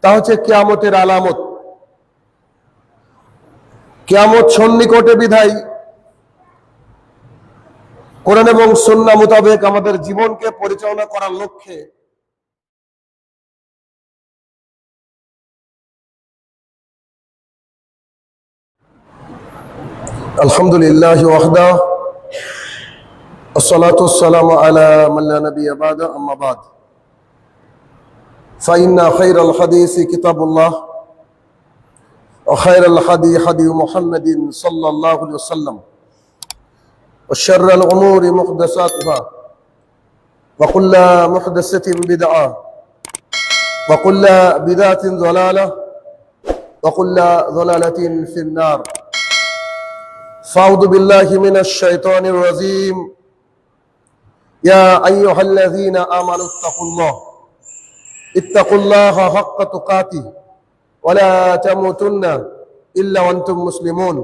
তা হচ্ছে কিয়ামতের আলামত। কিয়ামত সন্নিকটে বিধায় কোরআন এবং সুন্নাহ মোতাবেক আমাদের জীবনকে পরিচালনা করার লক্ষ্যে আলহামদুলিল্লাহ ওয়াহদা والصلاة والسلام على من لا نبي بعده أما بعد فإن خير الحديث كتاب الله وخير الهدي هدي محمد صلى الله عليه وسلم وشر الأمور محدثاتها وكل محدثة بدعة وكل بدعة ضلالة وكل ضلالة في النار فأعوذ بالله من الشيطان الرجيم يا أيها الذين آمنوا اتقوا الله حق تقاته ولا تموتن إلا وأنتم مسلمون.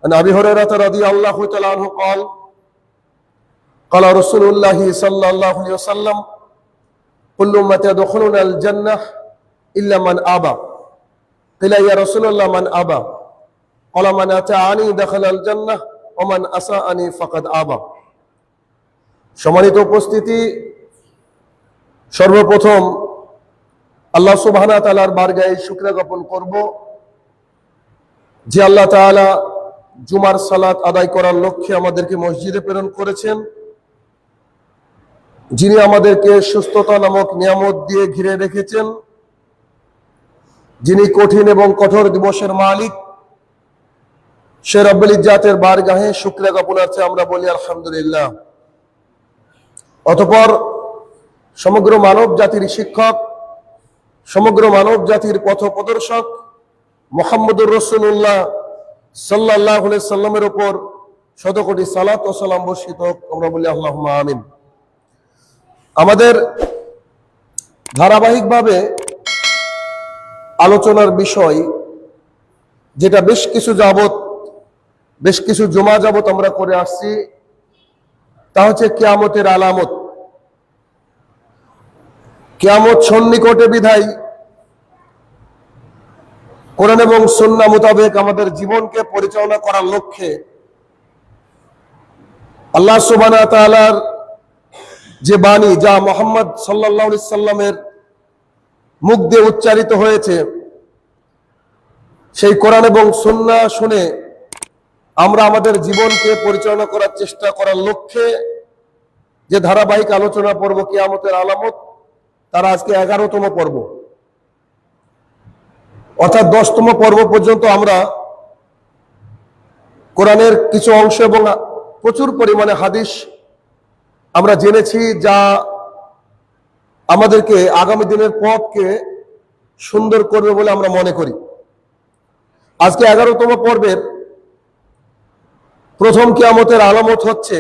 عن أبي هريرة رضي الله تعالى عنه قال قال رسول الله صلى الله عليه وسلم كل أمتي يدخلون الجنة إلا من أبى قيل يا رسول الله من أبى قال من أطاعني دخل الجنة ومن أساءني فقد أبى. সম্মানিত উপস্থিতি, সর্বপ্রথম আল্লাহ সুবহানাহু ওয়া তাআলার বারগাহে শুকরিয়া জ্ঞাপন করব যে আল্লাহ তাআলা জুমার সালাত আদায় করার লক্ষ্যে আমাদেরকে মসজিদে প্রেরণ করেছেন, যিনি আমাদেরকে সুস্থতা নামক নিয়ামত দিয়ে ঘিরে রেখেছেন, যিনি কঠিন এবং কঠোর দিবসের মালিক, সে রব্বুল ইজ্জাতের বারগাহে শুকরিয়া জ্ঞাপনার্থে আমরা বলি আলহামদুলিল্লাহ। অতঃপর সমগ্র মানব জাতির শিক্ষক, সমগ্র মানব জাতির পথ প্রদর্শক মুহাম্মদুর রাসূলুল্লাহ সাল্লাল্লাহু আলাইহি সাল্লামের উপর শতকোটি সালাত ও সালাম বর্ষিত হোক, আমরা বলি আল্লাহুম্মা আমিন। আমাদের ধারাবাহিকভাবে আলোচনার বিষয়, যেটা বেশ কিছু জুমা যাবত আমরা করে আসছি, তা হচ্ছে কিয়ামতের আলামত। কিয়ামত সন্নিকটে বিধায় কোরআন এবং সুন্নাহ মোতাবেক আমাদের জীবনকে পরিচালনা করার লক্ষ্যে আল্লাহ সুবহানাহু ওয়া তাআলার যে বাণী, যা মুহাম্মদ সাল্লাল্লাহু আলাইহি সাল্লামের মুখ দিয়ে উচ্চারিত হয়েছে, সেই কোরআন এবং সুন্নাহ শুনে আমরা আমাদের জীবনকে পরিচালনা করার চেষ্টা করার লক্ষ্যে যে ধারাবাহিক আলোচনা পর্ব কিয়ামতের আলামত, তার আজকে 11তম পর্ব, অর্থাৎ 10তম পর্ব পর্যন্ত আমরা কোরআনের কিছু অংশ এবং প্রচুর পরিমাণে হাদিস আমরা জেনেছি, যা আমাদেরকে আগামী দিনের পথকে সুন্দর করবে বলে আমরা মনে করি। আজকে 11তম পর্বের প্রথম কিয়ামতের আলামত হচ্ছে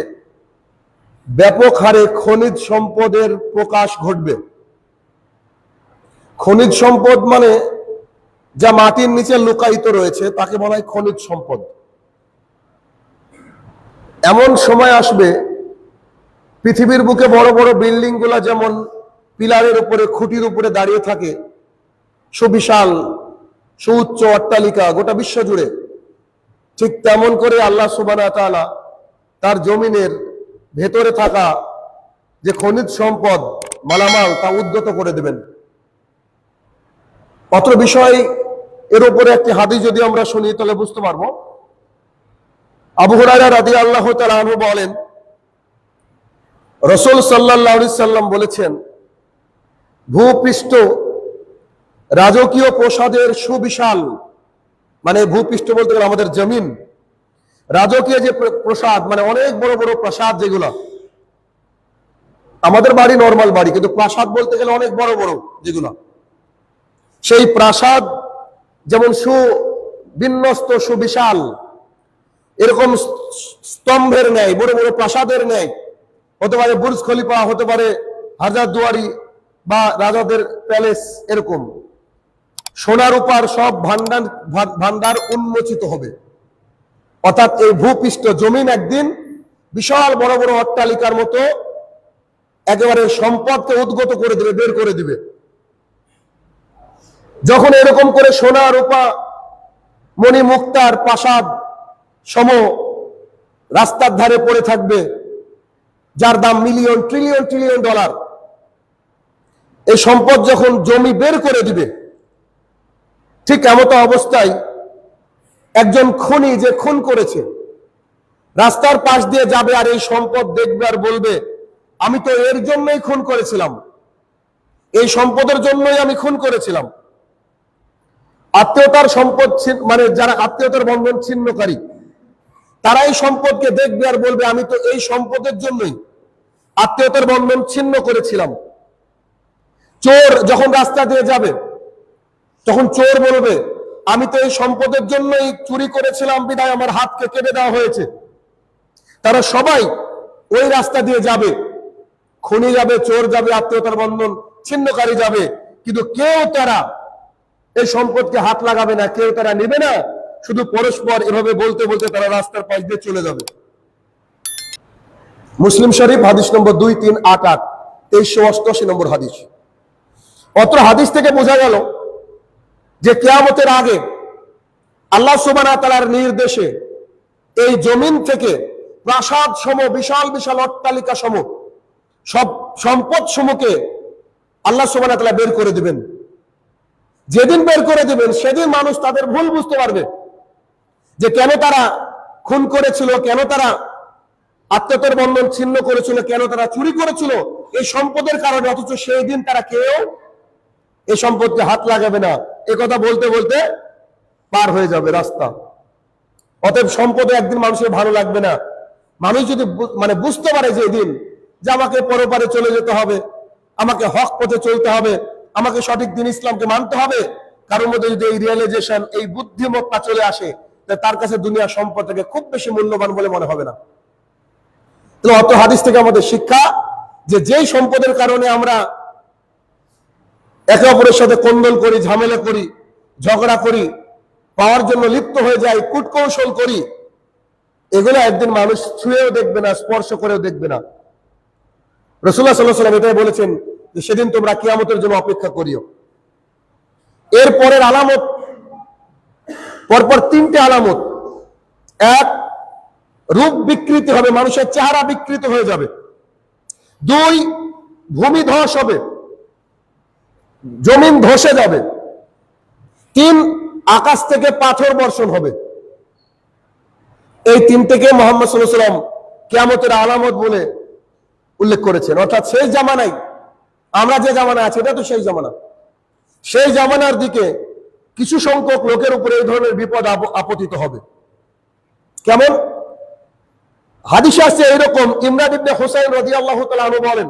ব্যাপক হারে খনিজ সম্পদের প্রকাশ ঘটবে। খনিজ সম্পদ মানে যা মাটির নিচে লুকায়িত রয়েছে, তাকে বলা হয় খনিজ সম্পদ। এমন সময় আসবে পৃথিবীর বুকে বড় বড় বিল্ডিং গুলা যেমন পিলারের উপরে, খুঁটির উপরে দাঁড়িয়ে থাকে, সুবিশাল সুউচ্চ অট্টালিকা গোটা বিশ্ব জুড়ে, ঠিক তেমন করে আল্লাহ সুবহানাহু ওয়া তাআলা তার জমিনের ভেতরে থাকা যে খনিজ সম্পদ মালামাল, তা উদ্গত করে দেবেন। অত্র বিষয় এর উপরে একটি হাদিস যদি আমরা শুনি তাহলে বুঝতে পারবো। আবু হুরায়রা রাদিয়াল্লাহু তাআলা আনহু বলেন, রাসূল সাল্লাল্লাহু আলাইহি সাল্লাম বলেছেন, ভূপৃষ্ঠ রাজকীয় প্রসাদের সুবিশাল, মানে ভূপৃষ্ঠ বলতে গেলে আমাদের জমিন, রাজকীয় যে প্রসাদ মানে অনেক বড় বড় প্রাসাদ, যেগুলো আমাদের বাড়ি নরমাল বাড়ি, কিন্তু প্রাসাদ বলতে গেলে অনেক বড় বড় যেগুলো, সেই প্রাসাদ যেমন সুবিন্যস্ত সুবিশাল, এরকম স্তম্ভের ন্যায় বড় বড় প্রাসাদের ন্যায়, হতে পারে বুর্জ খলিফা, হতে পারে হাজারদুয়ারি বা রাজাদের প্যালেস, এরকম সোনার উপর সব ভান্ডার উন্মোচিত হবে। অর্থাৎ এই ভূপৃষ্ঠ জমিন একদিন বিশাল বড় বড় অট্টালিকার মতো একেবারে সম্পদকে উদ্গত করে দিবে, বের করে দিবে। যখন এরকম করে সোনা রূপা মণি মুক্তার প্রাসাদ সম রাস্তার ধারে পড়ে থাকবে, যার দাম মিলিয়ন ট্রিলিয়ন ট্রিলিয়ন ডলার, এই সম্পদ যখন জমি বের করে দিবে, ঠিক এমত অবস্থায় একজন খুনি যে খুন করেছে রাস্তার পাশ দিয়ে যাবে আর এই সম্পদ দেখবে আর বলবে, আমি তো এর জন্যই খুন করেছিলাম, এই সম্পদের জন্যই আমি খুন করেছিলাম। আত্মীয়তার সম্পদ মানে যারা আত্মীয়তার বন্ধন ছিন্নকারী, তারা এই সম্পদকে দেখবে আর বলবে, আমি তো এই সম্পদের জন্যই আত্মীয়তার বন্ধন ছিন্ন করেছিলাম। চোর যখন রাস্তা দিয়ে যাবে তখন চোর বলবে, আমি তো এই সম্পদের জন্যই চুরি করেছিলাম, বিধায় আমার হাতকে কেটে দেওয়া হয়েছে। তারা সবাই ওই রাস্তা দিয়ে যাবে, খুনি যাবে, চোর যাবে, আত্মীয়তার বন্ধন ছিন্নকারী যাবে, কিন্তু কেউ তারা এই সম্পদকে হাত লাগাবে না, কেউ তারা নেবে না। শুধু পরস্পর এভাবে বলতে বলতে তারা রাস্তার পাশ দিয়ে চলে যাবে। মুসলিম শরীফ হাদিস নম্বর 2388, 2388 নম্বর হাদিস। অত্র হাদিস থেকে বোঝা গেল যে কিয়ামতের আগে আল্লাহ সুবহানাহু ওয়া তাআলার নির্দেশে এই জমিন থেকে প্রাসাদ সম, বিশাল বিশাল অট্টালিকা সম সব সম্পদ সমূহকে আল্লাহ সুবহানাহু ওয়া তাআলা বের করে দিবেন। যেদিন বের করে দিবেন সেদিন মানুষ তাদের ভুল বুঝতে পারবে যে কেন তারা খুন করেছিল, কেন তারা আত্মীয়তার বন্ধন ছিন্ন করেছিল, কেন তারা চুরি করেছিল এই সম্পদের কারণে, অথচ সেই দিন তারা কেউ এই সম্পদকে হাত লাগাবে না। এ কথা বলতে বলতে পার হয়ে যাবে রাস্তা। অতএব সম্পদে একদিন মানুষের ভালো লাগবে না। মানুষ যদি মানে বুঝতে পারে যে এই দিন যে আমাকে পরপারে চলে যেতে হবে, আমাকে হক পথে চলতে হবে, আমাকে সঠিক দিন ইসলামকে মানতে হবে, কারোর মধ্যে যদি এই রিয়েলাইজেশন, এই বুদ্ধিমত্তা চলে আসে, তার কাছে দুনিয়ার সম্পদটাকে খুব বেশি মূল্যবান বলে মনে হবে না। তাহলে অত হাদিস থেকে আমাদের শিক্ষা যে যেই সম্পদের কারণে আমরা একে অপরের সাথে কোন্দল করি, ঝামেলা করি, ঝগড়া করি, পাওয়ার জন্য লিপ্ত হয়ে যাই, কূটকৌশল করি, এগুলো একদিন মানুষ ছুঁয়েও দেখবে না, স্পর্শ করেও দেখবে না। রাসূলুল্লাহ সাল্লাল্লাহু আলাইহি ওয়াসাল্লাম এটাই বলেছেন যে সেদিন তোমরা কিয়ামতের জন্য অপেক্ষা করিও। এর পরের আলামত, পরপর তিনটে আলামত। এক, রূপ বিকৃতি হবে, মানুষের চেহারা বিকৃত হয়ে যাবে। দুই, ভূমি ধস হবে, জমিন ধসে যাবে। তিন, আকাশ থেকে পাথর বর্ষণ হবে। এই তিনটেকে মুহাম্মদ সাল্লাল্লাহু আলাইহি ওয়াসাল্লাম কিয়ামতের আলামত বলে উল্লেখ করেছেন। অর্থাৎ সেই জামানায়, আমরা যে জামানা আছে এটা তো সেই জামানা, সেই জামানার দিকে কিছু সংখ্যক লোকের উপরে এই ধরনের বিপদ আপতিত হবে। কেমন? হাদিসে আছে এইরকম, ইমরান ইবনে হুসাইন রাদিয়াল্লাহু তাআলা আনহু বলেন,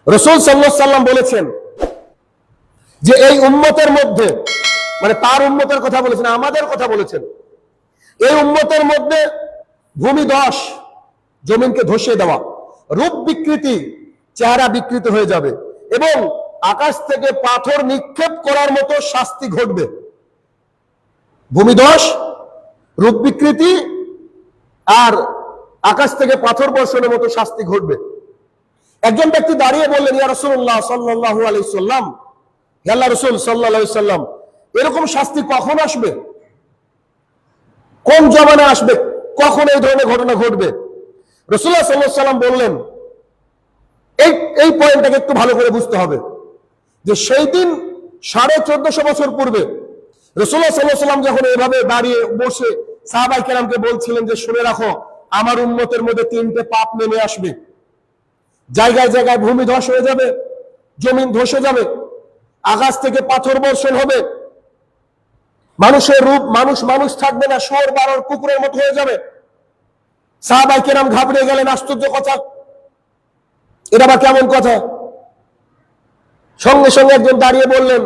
রাসূল সাল্লাল্লাহু আলাইহি ওয়াসাল্লাম বলেছেন যে এই উম্মতের মধ্যে, মানে তার উম্মতের কথা বলেছেন, আমাদের কথা বলেছেন, এই উম্মতের মধ্যে ভূমি ধস, জমিনকে ধসে দেওয়া, রূপ বিকৃতি, চেহারা বিকৃত হয়ে যাবে, এবং আকাশ থেকে পাথর নিক্ষেপ করার মতো শাস্তি ঘটবে। ভূমিধস, রূপ বিকৃতি আর আকাশ থেকে পাথর বর্ষণের মতো শাস্তি ঘটবে। একজন ব্যক্তি দাঁড়িয়ে বললেন, ইয়া রাসূলুল্লাহ সাল্লাল্লাহু আলাইহি ওয়াসাল্লাম, হে আল্লাহর রাসূল সাল্লাল্লাহু আলাইহি ওয়াসাল্লাম, এরকম শাস্তি কখন আসবে? কোন জামানায় আসবে? কখন এই ধরনের ঘটনা ঘটবে? রাসূলুল্লাহ সাল্লাল্লাহু আলাইহি ওয়াসাল্লাম বললেন, এই পয়েন্টটাকে একটু ভালো করে বুঝতে হবে যে সেই দিন 1450 বছর পূর্বে রাসূলুল্লাহ সাল্লাল্লাহু আলাইহি ওয়াসাল্লাম যখন এভাবে দাঁড়িয়ে বসে সাহাবায়ে কেরামকে বলছিলেন যে শুনে রাখো, আমার উম্মতের মধ্যে তিনটে পাপ নেমে আসবে, জায়গায় জায়গায় ভূমি ধস হয়ে যাবে, জমিন ধসে যাবে, আকাশ থেকে পাথর বর্ষণ হবে, মানুষের রূপ, মানুষ থাকবে না, শুয়োর বানর কুকুরের মতো হয়ে যাবে। সাহাবায়ে কেরাম ঘাবড়ে গেলেন, আশ্চর্য কথা, এটা আবার কেমন কথা? সঙ্গে সঙ্গে একজন দাঁড়িয়ে বললেন,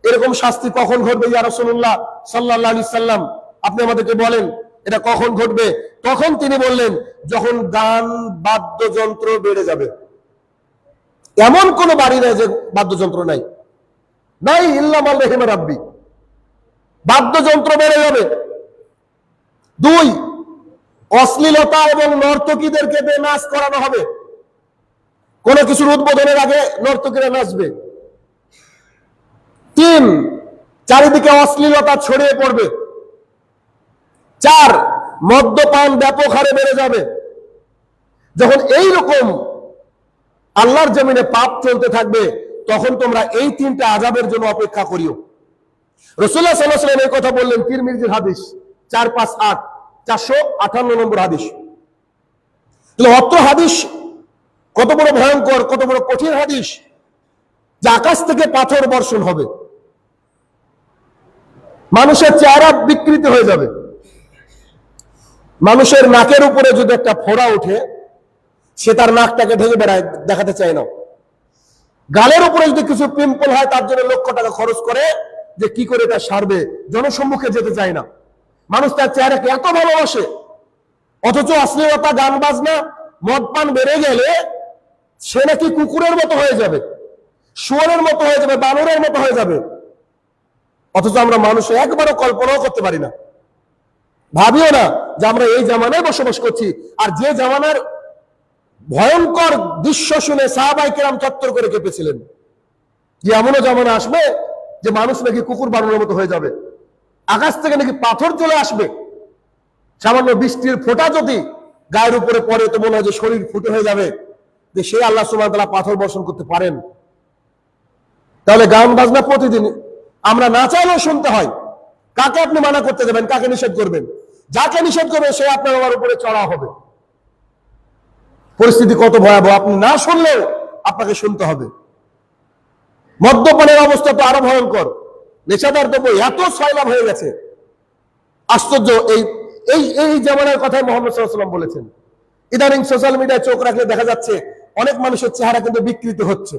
এরকম শাস্তি কখন ঘটবে ইয়া রাসূলুল্লাহ সাল্লাল্লাহু আলাইহি ওয়াসাল্লাম, আপনি আমাদেরকে বলেন এটা কখন ঘটবে? তখন তিনি বললেন, যখন গান বাদ্যযন্ত্র বেড়ে যাবে। এমন কোন বাড়ি নাই যে বাদ্যযন্ত্র নাই, নাই, ইল্লা মান রাহিমা রাব্বি, বাদ্যযন্ত্র বেড়ে যাবে। দুই, অশ্লীলতা এবং নর্তকীদেরকে দিয়ে নাচ করানো হবে, কোন কিছুর উদ্বোধনের আগে নর্তকীরা নাচবে। তিন, 3, চারিদিকে অশ্লীলতা ছড়িয়ে পড়বে। 4, মদ্যপান ব্যাপক হারে বেড়ে যাবে। যখন এই রকম আল্লাহর জমিনে পাপ চলতে থাকবে, তখন তোমরা এই 3টা আযাবের জন্য অপেক্ষা করিও। রাসূলুল্লাহ সাল্লাল্লাহু আলাইহি ওয়াসাল্লাম এই কথা বললেন, তিরমিজির হাদিস 458, 458 নম্বর হাদিস। তাহলে অত্র হাদিস কত বড় ভয়ঙ্কর, কত বড় কঠিন হাদিস, যে আকাশ থেকে পাথর বর্ষণ হবে, মানুষের চেহারা বিকৃত হয়ে যাবে। মানুষের নাকের উপরে যদি একটা ফোড়া ওঠে, সে তার নাকটাকে ঢেকে বেড়ায়, দেখাতে চায় না। গালের উপরে যদি কিছু পিম্পল হয়, তার জন্য লক্ষ টাকা খরচ করে যে কি করে এটা সারবে, জনসম্মুখে যেতে চায় না। মানুষ তার চেহারাকে এত ভালোবাসে, অথচ অশ্লীলতা, গান বাজনা, মদ পান বেড়ে গেলে সে নাকি কুকুরের মতো হয়ে যাবে, শুয়োরের মতো হয়ে যাবে, বানরের মতো হয়ে যাবে। অথচ আমরা মানুষ একবারও কল্পনাও করতে পারি না, ভাবিও না যে আমরা এই জামানায় বসবাস করছি। আর যে জামানার ভয়ঙ্কর দৃশ্য শুনে সাহাবায়ে কেরাম চত্বর করে কেঁপেছিলেন, যে এমনও জামানা আসবে যে মানুষ নাকি কুকুর বানরের মতো হয়ে যাবে, আকাশ থেকে নাকি পাথর চলে আসবে। সামান্য বৃষ্টির ফোঁটা যদি গায়ের উপরে পড়ে, তো মনে হয় যে শরীর ফুটে হয়ে যাবে, যে সে আল্লাহ সুবহানাহু ওয়া তাআলা পাথর বর্ষণ করতে পারেন। তাহলে গান বাজনা প্রতিদিন আমরা না চাইলেও শুনতে হয়। কাকে আপনি মানা করতে যাবেন, কাকে নিষেধ করবেন? যাকে নিষেধ করবে সে আপনার আমার উপরে চড়া হবে। পরিস্থিতি কত ভয়াবহ, আপনি না শুনলেও আপনাকে শুনতে হবে। মদ্যপানের অবস্থা তো আরো ভয়ঙ্কর। নেশাদার দ্রব্য এত সয়লাভ হয়ে গেছে, আশ্চর্য। এই এই এই জামানার কথাই মুহাম্মদ সাল্লাল্লাহু আলাইহি ওয়াসাল্লাম বলেছেন। ইদানিং সোশ্যাল মিডিয়ায় চোখ রাখলে দেখা যাচ্ছে অনেক মানুষের চেহারা কিন্তু বিকৃত হচ্ছে।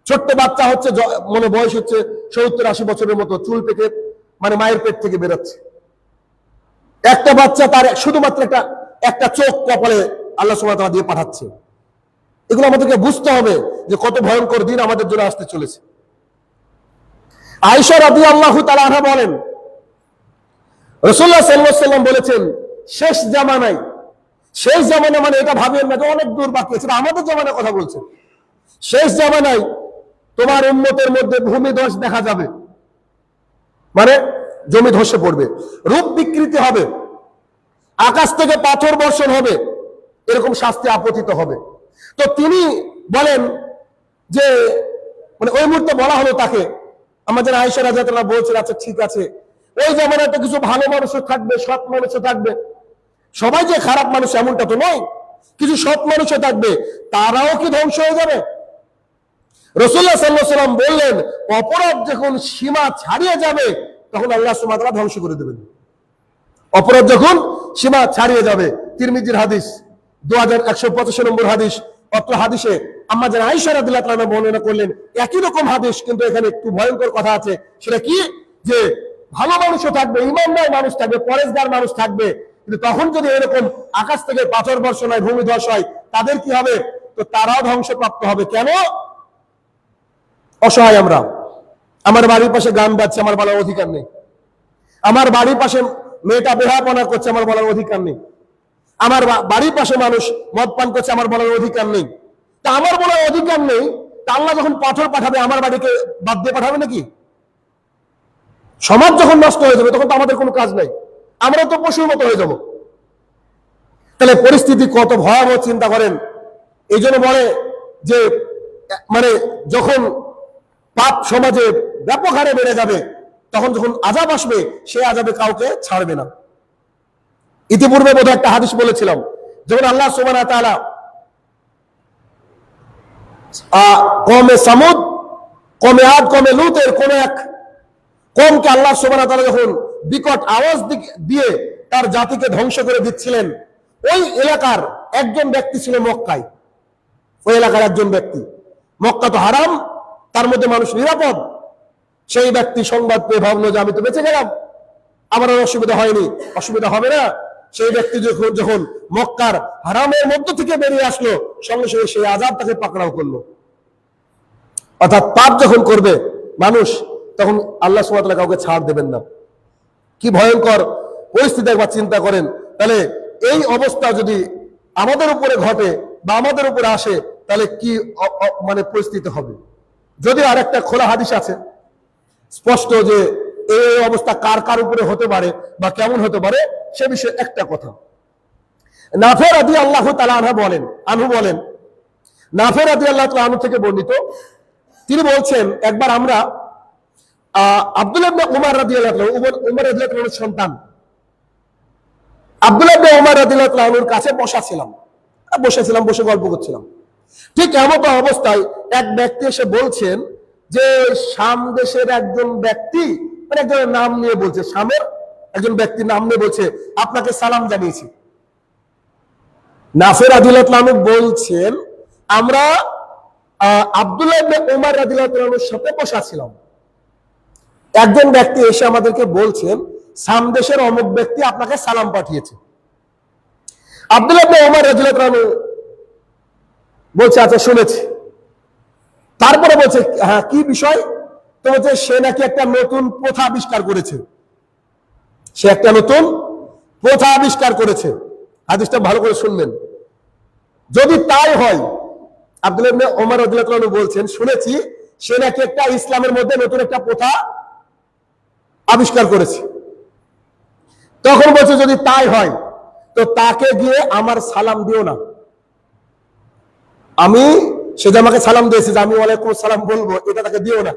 ছোট্ট বাচ্চা হচ্ছে, মনে বয়স হচ্ছে 70-80 বছরের মতো, চুল থেকে মানে মায়ের পেট থেকে বেরোচ্ছে। একটা বাচ্চা তার শুধুমাত্র একটা চোখ কপালে আল্লাহ সুবহানাহু ওয়া তাআলা দিয়ে পাঠাচ্ছে। এগুলো আমাদেরকে বুঝতে হবে যে কত ভয়ঙ্কর দিন আমাদের জন্য আসতে চলেছে। আয়েশা রাদিয়াল্লাহু তাআলা আনহা বলেন, রাসূলুল্লাহ সাল্লাল্লাহু আলাইহি ওয়াসাল্লাম বলেছেন, শেষ জামানায়, শেষ জামানা মানে এটা ভাবেন না যে অনেক দূর বাকি আছে, আমাদের জামানার কথা বলছেন। শেষ জামানায় তোমার উম্মতের মধ্যে ভূমিধস দেখা যাবে, মানে জমি ধসে পড়বে, রূপ বিকৃতি হবে, আকাশ থেকে পাথর বর্ষণ হবে, এরকম শাস্তি আপতিত হবে। তো তিনি বলেন যে, মানে ওই মুহূর্তে বলা হলো তাকে, আমাদের আয়েশা রাদিয়াল্লাহু তাআলা বলছেন, আচ্ছা ঠিক আছে, ওই জামানায় তো কিছু ভালো মানুষও থাকবে, সৎ মানুষও থাকবে, সবাই যে খারাপ মানুষ এমনটা তো নয়, কিছু সৎ মানুষও থাকবে, তারাও কি ধ্বংস হয়ে যাবে? রাসূলুল্লাহ সাল্লাল্লাহু আলাইহি ওয়াসাল্লাম বললেন, অপরাধ যখন সীমা ছাড়িয়ে যাবে, তখন আল্লাহ সুবহানাহু ওয়া তাআলা ধ্বংস করে দেবেন। অপরাধ যখন সীমা ছাড়িয়ে যাবে। তিরমিজির হাদিস 2185 নম্বর হাদিস। অত্র হাদিসে আম্মাজান আয়েশা রাদিয়াল্লাহু তাআলা বর্ণনা করলেন একই রকম হাদিস, কিন্তু এখানে একটু ভয়ঙ্কর কথা আছে। সেটা কি? যে ভালো মানুষও থাকবে, ঈমানদার মানুষ থাকবে, পরেশগার মানুষ থাকবে, কিন্তু তখন যদি এরকম আকাশ থেকে পাথর বর্ষণ হয়, ভূমিধস হয়, তাদের কি হবে? তো তারাও ধ্বংসপ্রাপ্ত হবে। কেন? অসহায় আমরা। আমার বাড়ির পাশে গান বাজছে, আমার বলার অধিকার নেই। আমার বাড়ির পাশে মেয়েটা বেহাপনা করছে, আমার বলার অধিকার নেই। আমার বাড়ির পাশে মানুষ মদ পান করছে, আমার বলার অধিকার নেই। তা আমার বলার অধিকার নেই, তা আল্লাহ যখন পাথর পাঠাবে, আমার বাড়িকে বাদ দিয়ে পাঠাবে নাকি? সমাজ যখন নষ্ট হয়ে যাবে, তখন তো আমাদের কোনো কাজ নাই, আমরা তো পশুর মতো হয়ে যাব। তাহলে পরিস্থিতি কত ভয়াবহ চিন্তা করেন। এই জন্য বলে যে, মানে যখন পাপ সমাজে ব্যাপক হারে বেড়ে যাবে, তখন যখন আযাব আসবে, সে আযাবে কাউকে ছাড়বে না। ইতিপূর্বে বোধহয় একটা হাদিস বলেছিলাম, যখন আল্লাহ সুবহানাহু ওয়া তাআলা কওমে সামুদ, কওমে আদ, কওমে লূতের কোন এক কওমকে আল্লাহ সুবহানাহু ওয়া তাআলা যখন বিকট আওয়াজ দিয়ে তার জাতিকে ধ্বংস করে দিচ্ছিলেন, ওই এলাকার একজন ব্যক্তি ছিল মক্কায়। ওই এলাকার একজন ব্যক্তি, মক্কা তো হারাম, তার মধ্যে মানুষ নিরাপদ। সেই ব্যক্তি সংবাদ পেয়ে ভাবলো যে আমি তো বেঁচে গেলাম, আমার আর অসুবিধা হয়নি, অসুবিধা হবে না। সেই ব্যক্তি যখন মক্কার হারামের মধ্য থেকে বেরিয়ে আসলো, সঙ্গে সঙ্গে সেই আযাব তাকে পাকড়াও করলো। অর্থাৎ পাপ যখন করবে মানুষ, তখন আল্লাহ সুবহানাহু ওয়া তাআলা কাউকে ছাড় দেবেন না। কি ভয়ঙ্কর পরিস্থিতি একবার চিন্তা করেন। তাহলে এই অবস্থা যদি আমাদের উপরে ঘটে বা আমাদের উপরে আসে, তাহলে কি মানে পরিস্থিতি হবে? যদি আর একটা খোলা হাদিস আছে, স্পষ্ট যে এই অবস্থা কার কার উপরে হতে পারে বা কেমন হতে পারে সে বিষয়ে একটা কথা। নাফে রাদিয়াল্লাহু তাআলা আনহু বলেন, নাফে রাদিয়াল্লাহু তাআলা আনহু থেকে বর্ণিত, তিনি বলছেন একবার আমরা আব্দুল্লাহ ইবনে উমর রাদিয়াল্লাহু তাআলা উমর রাদিয়াল্লাহু তাআলার সন্তান আব্দুল্লাহ ইবনে উমর রাদিয়াল্লাহু তাআলার কাছে বসেছিলাম, বসে গল্প করছিলাম। ঠিক এমন অবস্থায় এক ব্যক্তি এসে বলছেন যে শাম দেশের একজন ব্যক্তি, মানে একজনের নাম নিয়ে বলছে, শামের একজন ব্যক্তির নাম নিয়ে বলছে আপনাকে সালাম জানিয়েছি। নাফে রাদিয়াল্লাহু তাআলা বলছেন আমরা আব্দুল্লাহ ইবনে উমর রাদিয়াল্লাহু তাআলার সাথে বসেছিলাম, একজন ব্যক্তি এসে আমাদেরকে বলছেন শাম দেশের অমুক ব্যক্তি আপনাকে সালাম পাঠিয়েছে। আব্দুল্লাহ ইবনে উমর রাদিয়াল্লাহু তাআলা বলছে আচ্ছা শুনেছি। তারপরে বলছে হ্যাঁ কি বিষয়? তো বলছে সে নাকি একটা নতুন প্রথা আবিষ্কার করেছে, সে একটা নতুন প্রথা আবিষ্কার করেছে। হাদিসটা ভালো করে শুনবেন। যদি তাই হয়, আব্দুল্লাহ ইবনে উমর রাদিয়াল্লাহু তাআলা বলছেন শুনেছি সে নাকি একটা ইসলামের মধ্যে নতুন একটা প্রথা আবিষ্কার করেছে। তখন বলছে যদি তাই হয় তো তাকে গিয়ে আমার সালাম দিও না। সে যে আমাকে সালাম দিয়েছে যে আমি ওয়ালাইকুম সালাম বলবো, এটা তাকে দিও না।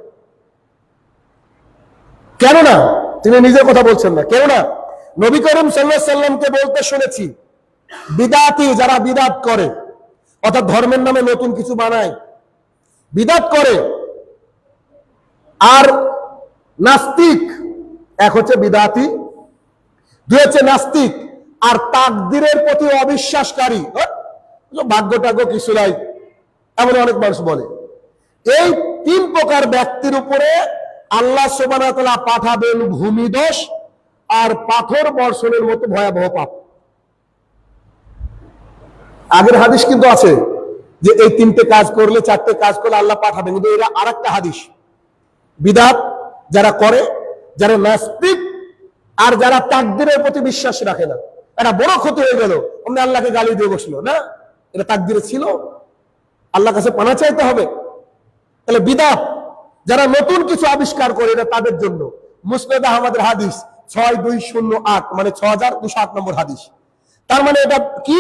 কেননা তিনি নিজের কথা বলছেন না, কেননা নবী করিম সাল্লাল্লাহু আলাইহি সাল্লামকে বলতে শুনেছি বিদাতি, যারা বিদাত করে অর্থাৎ ধর্মের নামে নতুন কিছু বানায়, বিদাত করে, আর নাস্তিক, এক হচ্ছে বিদাতি, দুই হচ্ছে নাস্তিক, আর তাকদীরের প্রতি অবিশ্বাসকারী, ভাগ্য টাগ্য কিছু নাই এমন অনেক মানুষ বলে। এই তিন প্রকার ব্যক্তির উপরে আল্লাহ সুবহানাহু ওয়া তাআলা পাঠাবেন ভূমিধস আর পাথর বর্ষণের মতো ভয়াবহ পাপ। আগের হাদিস কিন্তু আছে যে এই তিনটে কাজ করলে, চারটে কাজ করলে আল্লাহ পাঠাবেন, কিন্তু এরা আরেকটা হাদিস। বিদআত যারা করে, যারা নাস্তিক, আর যারা তাকদীরের প্রতি বিশ্বাস রাখে না, এটা বড় ক্ষতি হয়ে গেল। আমরা আল্লাহকে গালি দিয়ে বসলো না, এটা তাকদীরে ছিল, আল্লাহর কাছে পানা চাইতে হবে। তাহলে বিদআত যারা নতুন কিছু আবিষ্কার করে, এটা তাদের জন্য। মুসনাদ আহমদের হাদিস 6208, মানে 6208 নম্বর হাদিস। তার মানে এটা কি,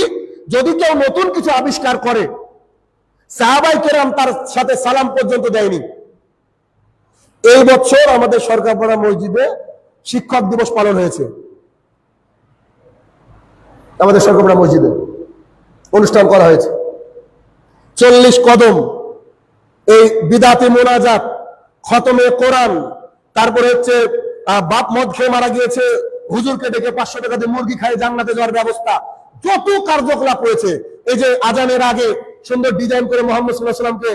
যদি কেউ নতুন কিছু আবিষ্কার করে, সাহাবায়ে কেরাম তার সাথে সালাম পর্যন্ত দেয়নি। এই বছর আমাদের সরকারপাড়া মসজিদে শিক্ষক দিবস পালন হয়েছে, আমাদের সরকারপাড়া মসজিদে অনুষ্ঠান করা হয়েছে। 40 কদম, এই বিদাতি মোনাজাত, খতমে কোরআন, তারপরে হচ্ছে বাপ মদ খেয়ে মারা গিয়েছে, হুজুরকে ডেকে 500 টাকা দিয়ে মুরগি খাই জান্নাতে যাওয়ার ব্যবস্থা, যত কার্যকলাপ হয়েছে। এই যে আজানের আগে সুন্দর ডিজাইন করে মুহাম্মদ সাল্লাল্লাহু আলাইহি ওয়াসাল্লামকে,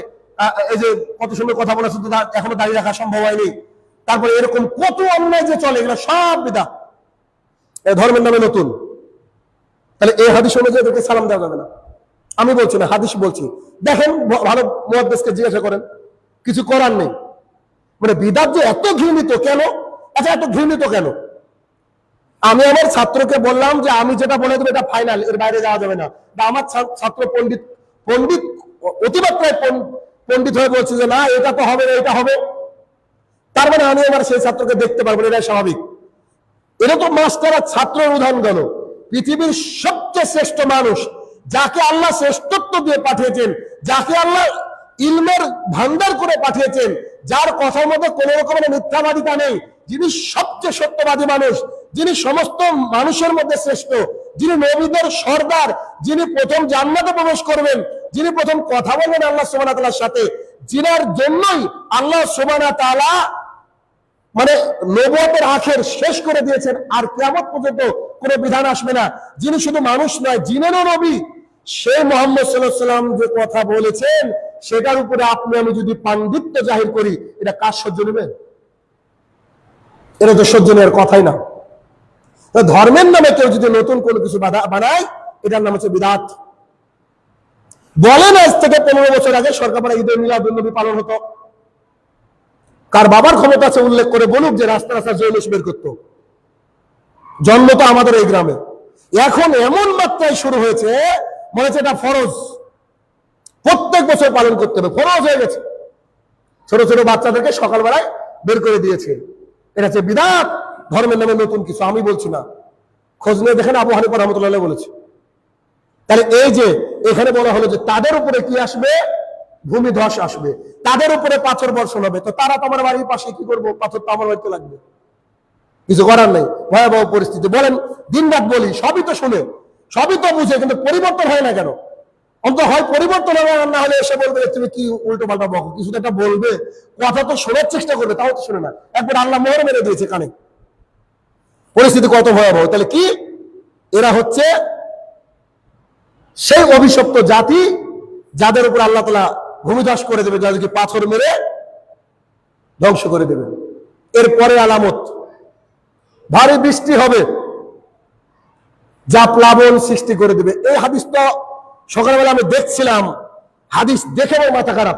এই যে কত সুন্দর কথা বলা, শুধু এখনো দাঁড়িয়ে রাখা সম্ভব হয়নি। তারপরে এরকম কত অন্যায় যে চলে, এগুলো সব বিদআত, এই ধর্মের নামে নতুন। তাহলে এই হাদিস অনুযায়ী এদেরকে সালাম দেওয়া যাবে না। আমি বলছি না, হাদিস বলছি। দেখেন, ভালো মুহাদ্দিসকে জিজ্ঞাসা করেন, কিছু করার নেই। মানে বিদআত যে এত ঘৃণিত কেন? আচ্ছা, এত ঘৃণিত কেন? আমি আমার ছাত্রকে বললাম যে আমি যেটা বলে দেবো এটা ফাইনাল, এর বাইরে যাওয়া যাবে না। আমার ছাত্র পণ্ডিত অতিমাত্রায় পণ্ডিত হয়ে বলছে যে না এটা তো হবে না, এটা হবে। তার মানে আমি আমার সেই ছাত্রকে দেখতে পারবো, এটা স্বাভাবিক। এটা তো মাস্টার আর ছাত্রের উদাহরণ গেল। পৃথিবীর সবচেয়ে শ্রেষ্ঠ মানুষ, যাকে আল্লাহ শ্রেষ্ঠত্ব দিয়ে পাঠিয়েছেন, যাকে আল্লাহ ইলমের ভান্ডার করে পাঠিয়েছেন, যার কথার মধ্যে কোন রকমের মিথ্যাবাদিতা নেই, যিনি সবচেয়ে সত্যবাদী মানুষ, যিনি সমস্ত মানুষের মধ্যে শ্রেষ্ঠ, যিনি নবীদের সর্দার, যিনি প্রথম জান্নাতে প্রবেশ করবেন, যিনি প্রথম কথা বলবেন আল্লাহ সুবহানাহু ওয়া তাআলার সাথে, যিনার জন্যই আল্লাহ সুবহানাহু ওয়া তাআলা মানে নবুয়তের আখের শেষ করে দিয়েছেন, আর কিয়ামত পর্যন্ত কোনো বিধান আসবে না, যিনি শুধু মানুষ নয় জিনেরও নবী, সেই মুহাম্মদ সাল্লাল্লাহু আলাইহি ওয়াসাল্লাম যে কথা বলেছেন সেটার উপরে আপনি আমি যদি পাণ্ডিত্য জাহির করি, এটা কার সহ্য নেবে? এটা তো সহ্য নেওয়ার কথাই না। ধর্মের নামে কেউ যদি নতুন কোনো কিছু বানায়, এটার নাম হচ্ছে বিদআত। বলেন আজ থেকে 15 বছর আগে সরকারপাড়া ঈদে মিলাদুন নবী পালন হতো। কার বাবার ক্ষমতা আছে উল্লেখ করে বলুক যে রাস্তা রাস্তা জৈলুস বের করতো? জন্ম তো আমাদের এই গ্রামে। এখন এমন মাত্রায় শুরু হয়েছে, মনে হচ্ছে এটা ফরজ, প্রত্যেক বছর পালন করতে হবে, ফরজ হয়ে গেছে। ছোট ছোট বাচ্চাদেরকে সকালবেলায় বের করে দিয়েছে। এটা হচ্ছে বিদআত, ধর্মের নামে নতুন কিছু আমি বলছি না, খোঁজ নিয়ে দেখেন আবু হানিফা রাহমাতুল্লাহ বলেছে। তাহলে এই যে এখানে বলা হলো যে তাদের উপরে কি আসবে, ভূমিধস আসবে, তাদের উপরে পাথর বর্ষণ হবে। তো তারা তো আমার বাড়ির পাশে কি করবো, পাথর তো আমার বাড়িতে লাগবে, কিছু করার নেই, ভয়াবহ পরিস্থিতি। বলেন দিন রাত বলি, সবই তো শুনে সবই তো বুঝে, কিন্তু পরিবর্তন হয় না কেন? অন্তত হয় পরিবর্তন হবে, না হলে এসে বলবে তুমি কি উল্টো পাল্টা বকো, কিছু তো একটা বলবে, কথা তো শোনার চেষ্টা করবে, তাও তো শুনে না, একবার আল্লাহ মোহর মেরে দিয়েছে কানে। পরিস্থিতি কত ভয়াবহ। তাহলে কি, এরা হচ্ছে সেই অভিশপ্ত জাতি যাদের উপর আল্লাহ তাআলা ভূমিধস করে দেবে, যাদেরকে পাথর মেরে ধ্বংস করে দেবে। এরপরে আলামত, ভারী বৃষ্টি হবে যা প্লাবন সৃষ্টি করে দেবে। এই হাদিসটা সকালবেলা আমি দেখছিলাম, হাদিস দেখে আমার মাথা খারাপ,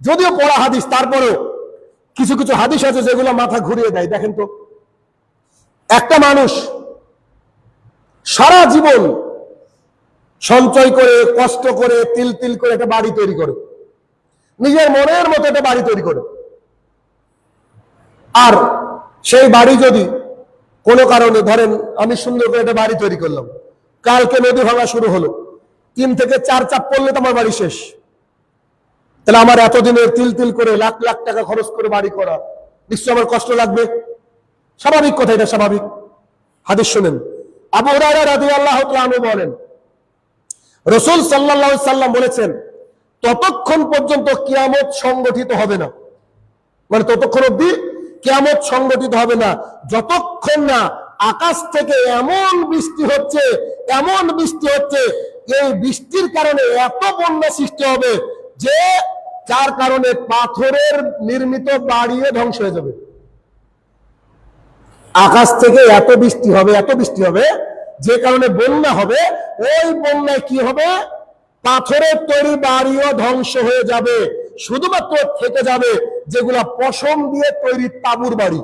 যদিও পড়া হাদিস, তারপরেও কিছু কিছু হাদিস আছে যেগুলো মাথা ঘুরিয়ে দেয়। দেখেন তো, একটা মানুষ সারা জীবন সঞ্চয় করে, কষ্ট করে, তিল তিল করে একটা বাড়ি তৈরি করে, নিজের মনের মতো একটা বাড়ি তৈরি করে, আর সেই বাড়ি যদি কোনো কারণে, ধরেন আমি সুন্দর করে একটা বাড়ি তৈরি করলাম, কালকে নদী ভাঙা শুরু হলো, 3 থেকে 4 চাপ পড়লে তো আমার বাড়ি শেষ। তাহলে আমার এতদিনের তিল তিল করে লাখ লাখ টাকা খরচ করে বাড়ি করা, নিশ্চয় আমার কষ্ট লাগবে। স্বাভাবিক কথা, এটা স্বাভাবিক। হাদিস শুনেন, আবু হুরায়রা রাদিয়াল্লাহু তাআলা আনহু বলেন, রাসূল সাল্লাল্লাহু আলাইহি সাল্লাম বলেছেন, ততক্ষণ পর্যন্ত কিয়ামত সংগঠিত হবে না, মানে ততক্ষণ অবধি কিয়ামত সংগঠিত হবে না যতক্ষণ না আকাশ থেকে এমন বৃষ্টি হচ্ছে, এমন বৃষ্টি হচ্ছে, এই বৃষ্টির কারণে এত বন্যা সৃষ্টি হবে যে যার কারণে পাথরের নির্মিত বাড়িও ধ্বংস হয়ে যাবে। আকাশ থেকে এত বৃষ্টি হবে, এত বৃষ্টি হবে, যে কারণে বন্যা হবে, ওই বন্যায় কি হবে, পাথরের তৈরি বাড়িও ধ্বংস হয়ে যাবে, শুধুমাত্র থেকে যাবে যেগুলা পশম দিয়ে তৈরি তাঁবুর বাড়ি।